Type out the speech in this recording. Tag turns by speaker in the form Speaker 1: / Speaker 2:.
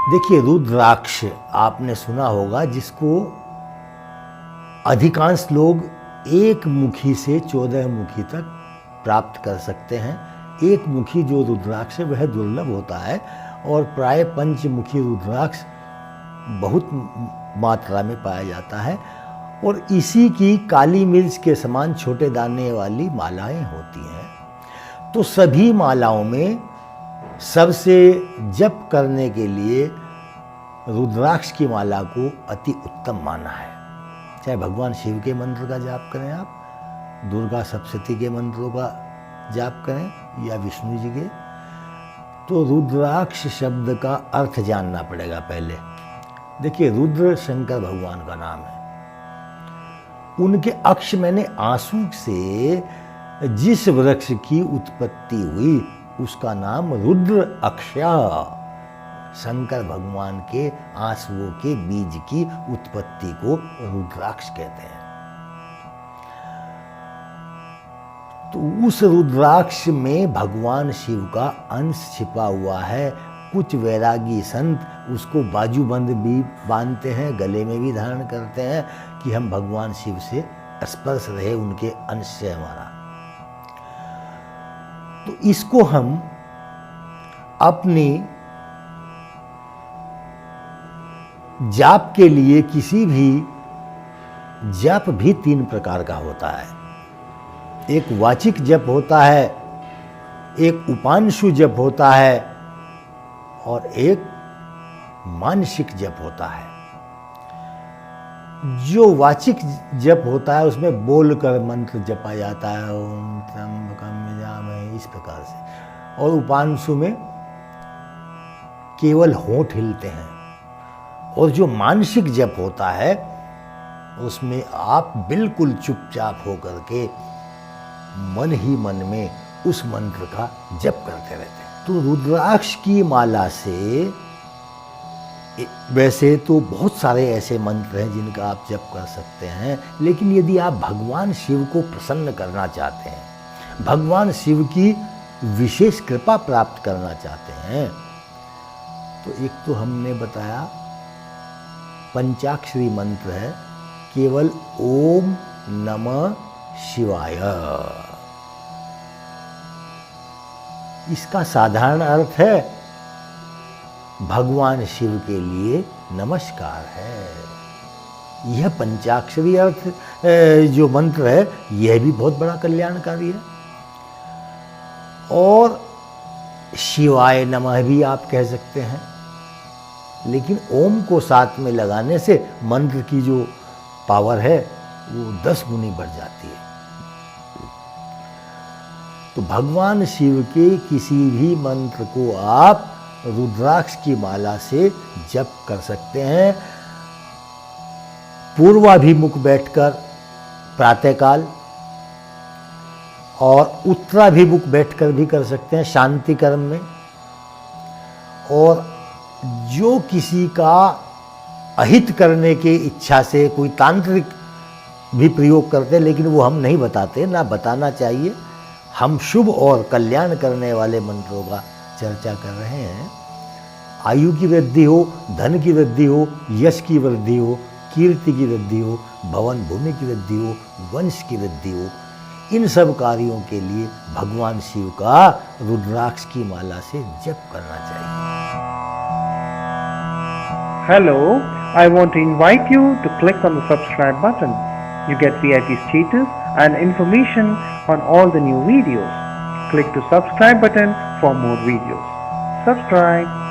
Speaker 1: देखिए, रुद्राक्ष आपने सुना होगा, जिसको अधिकांश लोग एक मुखी से 14 मुखी तक प्राप्त कर सकते हैं। एक मुखी जो रुद्राक्ष है वह दुर्लभ होता है और प्राय पंचमुखी रुद्राक्ष बहुत मात्रा में पाया जाता है और इसी की काली मिर्च के समान छोटे दाने वाली मालाएं होती हैं। तो सभी मालाओं में सबसे जप करने के लिए रुद्राक्ष की माला को अति उत्तम माना है। चाहे भगवान शिव के मंत्र का जाप करें आप, दुर्गा सप्तशती के मंत्रों का जाप करें या विष्णु जी के, तो रुद्राक्ष शब्द का अर्थ जानना पड़ेगा पहले। देखिए, रुद्र शंकर भगवान का नाम है। उनके अक्ष मैंने आंसू से जिस वृक्ष की उत्पत्ति हुई उसका नाम रुद्र अक्षा, शंकर भगवान के आंसुओं के बीज की उत्पत्ति को रुद्राक्ष कहते हैं। तो उस रुद्राक्ष में भगवान शिव का अंश छिपा हुआ है। कुछ वैरागी संत उसको बाजूबंद भी बांधते हैं, गले में भी धारण करते हैं कि हम भगवान शिव से स्पर्श रहे, उनके अंश से हमारा। तो इसको हम अपनी जाप के लिए, किसी भी जप भी 3 प्रकार का होता है। एक वाचिक जप होता है, एक उपांशु जप होता है और एक मानसिक जप होता है। जो वाचिक जप होता है उसमें बोलकर मंत्र जपा जाता है, ओम त्र्यंबकम यजामहे, इस प्रकार से। और उपांशु में केवल होंठ हिलते हैं। और जो मानसिक जप होता है उसमें आप बिल्कुल चुपचाप होकर के मन ही मन में उस मंत्र का जप करते रहते हैं। तो रुद्राक्ष की माला से वैसे तो बहुत सारे ऐसे मंत्र हैं जिनका आप जप कर सकते हैं, लेकिन यदि आप भगवान शिव को प्रसन्न करना चाहते हैं, भगवान शिव की विशेष कृपा प्राप्त करना चाहते हैं, तो एक तो हमने बताया पंचाक्षरी मंत्र है, केवल ओम नमः शिवाय। इसका साधारण अर्थ है भगवान शिव के लिए नमस्कार है। यह पंचाक्षरी अर्थ जो मंत्र है यह भी बहुत बड़ा कल्याणकारी है। और शिवाय नमः भी आप कह सकते हैं, लेकिन ओम को साथ में लगाने से मंत्र की जो पावर है वो 10 गुनी बढ़ जाती है। तो भगवान शिव के किसी भी मंत्र को आप रुद्राक्ष की माला से जप कर सकते हैं। पूर्वाभिमुख बैठकर प्रातःकाल और उत्तराभिमुख बैठकर भी कर सकते हैं शांति कर्म में। और जो किसी का अहित करने की इच्छा से कोई तांत्रिक भी प्रयोग करते हैं, लेकिन वो हम नहीं बताते, ना बताना चाहिए। हम शुभ और कल्याण करने वाले मंत्रों का चर्चा कर रहे हैं। आयु की वृद्धि हो, धन की वृद्धि हो, यश की वृद्धि हो, कीर्ति की वृद्धि हो, भवन भूमि की वृद्धि हो, वंश की वृद्धि हो, इन सब कार्यों के लिए भगवान शिव का रुद्राक्ष की माला से जप करना चाहिए।
Speaker 2: Hello, I want to invite you to click on the subscribe button. You get VIP status and information on all the new videos. Click the subscribe button for more videos. Subscribe.